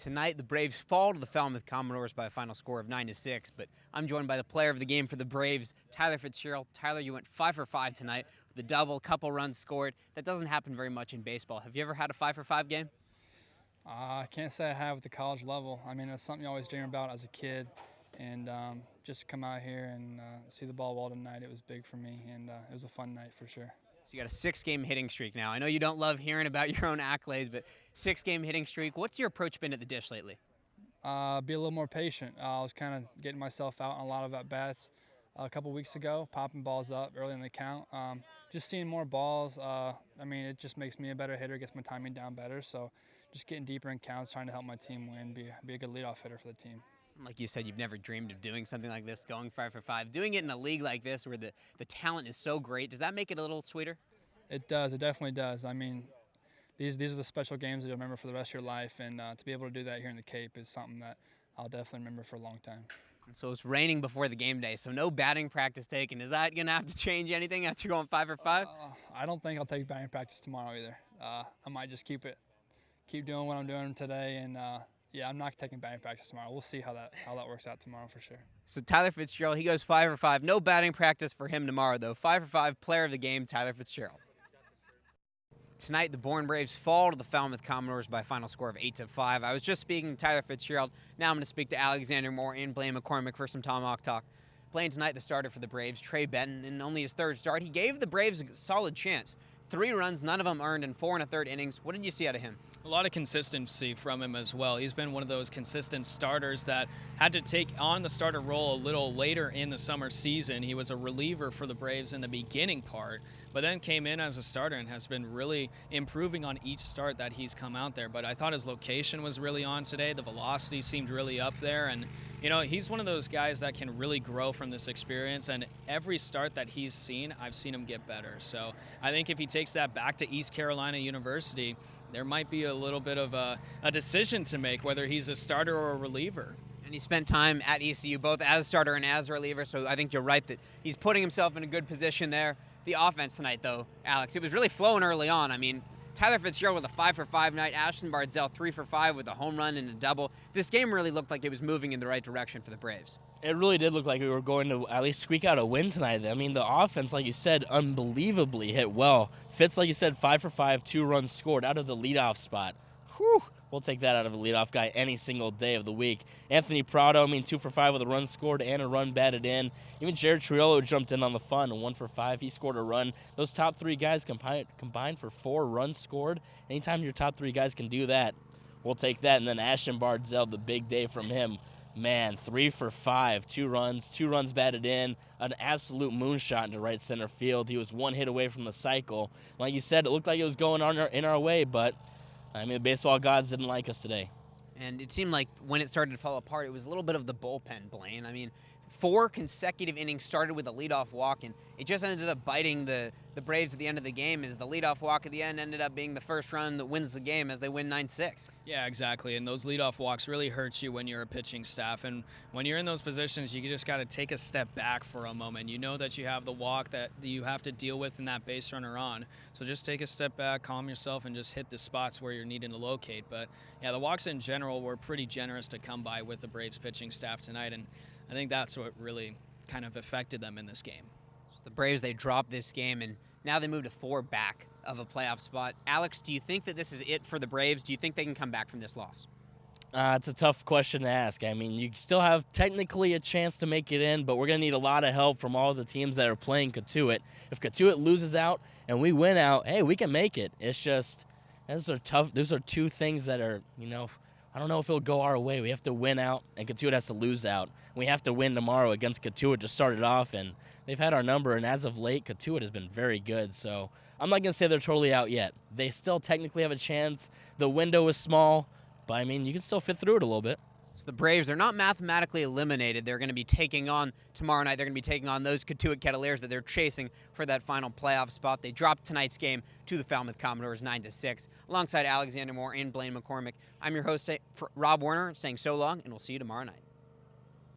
Tonight, the Braves fall to the Falmouth Commodores by a final score of 9-6, but I'm joined by the player of the game for the Braves, Tyler Fitzgerald. Tyler, you went 5 for 5 tonight with a double, couple runs scored. That doesn't happen very much in baseball. Have you ever had a 5 for 5 game? I can't say I have at the college level. I mean, it's something you always dream about as a kid, and just to come out here and see the ball well tonight, it was big for me, and it was a fun night for sure. So you got a 6-game hitting streak now. I know you don't love hearing about your own accolades, but 6-game hitting streak. What's your approach been at the dish lately? Be a little more patient. I was kind of getting myself out on a lot of at-bats a couple weeks ago, popping balls up early in the count. Just seeing more balls, I mean, it just makes me a better hitter, gets my timing down better. So just getting deeper in counts, trying to help my team win, be a good leadoff hitter for the team. Like you said, you've never dreamed of doing something like this, going 5 for 5. Doing it in a league like this where the talent is so great, does that make it a little sweeter? It does. It definitely does. I mean, these are the special games that you'll remember for the rest of your life, and to be able to do that here in the Cape is something that I'll definitely remember for a long time. So it's raining before the game day, so no batting practice taken. Is that going to have to change anything after going 5 for 5? I don't think I'll take batting practice tomorrow either. I might just keep doing what I'm doing today, and yeah, I'm not taking batting practice tomorrow. We'll see how that works out tomorrow for sure. So Tyler Fitzgerald, he goes 5 for 5. No batting practice for him tomorrow, though. 5 for 5, player of the game, Tyler Fitzgerald. Tonight, the Bourne Braves fall to the Falmouth Commodores by a final score of 8-5. I was just speaking to Tyler Fitzgerald. Now I'm going to speak to Alexander Moore and Blaine McCormick for some Tomahawk talk. Playing tonight, the starter for the Braves, Trey Benton, in only his third start. He gave the Braves a solid chance. 3 runs, none of them earned in 4 1/3 innings. What did you see out of him? A lot of consistency from him as well. He's been one of those consistent starters that had to take on the starter role a little later in the summer season. He was a reliever for the Braves in the beginning part, but then came in as a starter and has been really improving on each start that he's come out there. But I thought his location was really on today. The velocity seemed really up there, and you know, he's one of those guys that can really grow from this experience, and every start that he's seen, I've seen him get better. So I think if he takes that back to East Carolina University, there might be a little bit of a decision to make whether he's a starter or a reliever. And he spent time at ECU both as starter and as a reliever, so I think you're right that he's putting himself in a good position there. The offense tonight, though, Alex, it was really flowing early on. I mean, Tyler Fitzgerald with a 5 for 5 night, Ashton Bardzell 3 for 5 with a home run and a double. This game really looked like it was moving in the right direction for the Braves. It really did look like we were going to at least squeak out a win tonight. I mean, the offense, like you said, unbelievably hit well. Fitz, like you said, 5 for 5, 2 runs scored out of the leadoff spot. Whew. We'll take that out of a leadoff guy any single day of the week. Anthony Prado, 2 for 5 with a run scored and a run batted in. Even Jared Triolo jumped in on the fun, 1 for 5. He scored a run. Those top 3 guys combined for 4 runs scored. Anytime your top 3 guys can do that, we'll take that. And then Ashton Bardzell, the big day from him. Man, 3 for 5, 2 runs batted in, an absolute moonshot into right center field. He was 1 hit away from the cycle. Like you said, it looked like it was going on in our way, but I mean, the baseball gods didn't like us today. And it seemed like when it started to fall apart, it was a little bit of the bullpen, Blaine. I mean, 4 consecutive innings started with a leadoff walk, and it just ended up biting the Braves at the end of the game, as the leadoff walk at the end ended up being the first run that wins the game as they win 9-6. Yeah, exactly. And those leadoff walks really hurt you when you're a pitching staff. And when you're in those positions, you just got to take a step back for a moment. You know that you have the walk that you have to deal with and that base runner on. So just take a step back, calm yourself, and just hit the spots where you're needing to locate. But yeah, the walks in general were pretty generous to come by with the Braves pitching staff tonight. And I think that's what really kind of affected them in this game. So the Braves, they dropped this game, and now they move to 4 back of a playoff spot. Alex, do you think that this is it for the Braves? Do you think they can come back from this loss? It's a tough question to ask. I mean, you still have technically a chance to make it in, but we're going to need a lot of help from all the teams that are playing Cotuit. If Cotuit loses out and we win out, hey, we can make it. It's just, those are tough. Those are 2 things that are, I don't know if it'll go our way. We have to win out, and Cotuit has to lose out. We have to win tomorrow against Cotuit to start it off, and they've had our number, and as of late, Cotuit has been very good. So I'm not going to say they're totally out yet. They still technically have a chance. The window is small, but, I mean, you can still fit through it a little bit. So the Braves, they're not mathematically eliminated. They're going to be taking on, tomorrow night, they're going to be taking on those Cotuit Cavaliers that they're chasing for that final playoff spot. They dropped tonight's game to the Falmouth Commodores 9-6. Alongside Alexander Moore and Blaine McCormick, I'm your host, Rob Werner, saying so long, and we'll see you tomorrow night.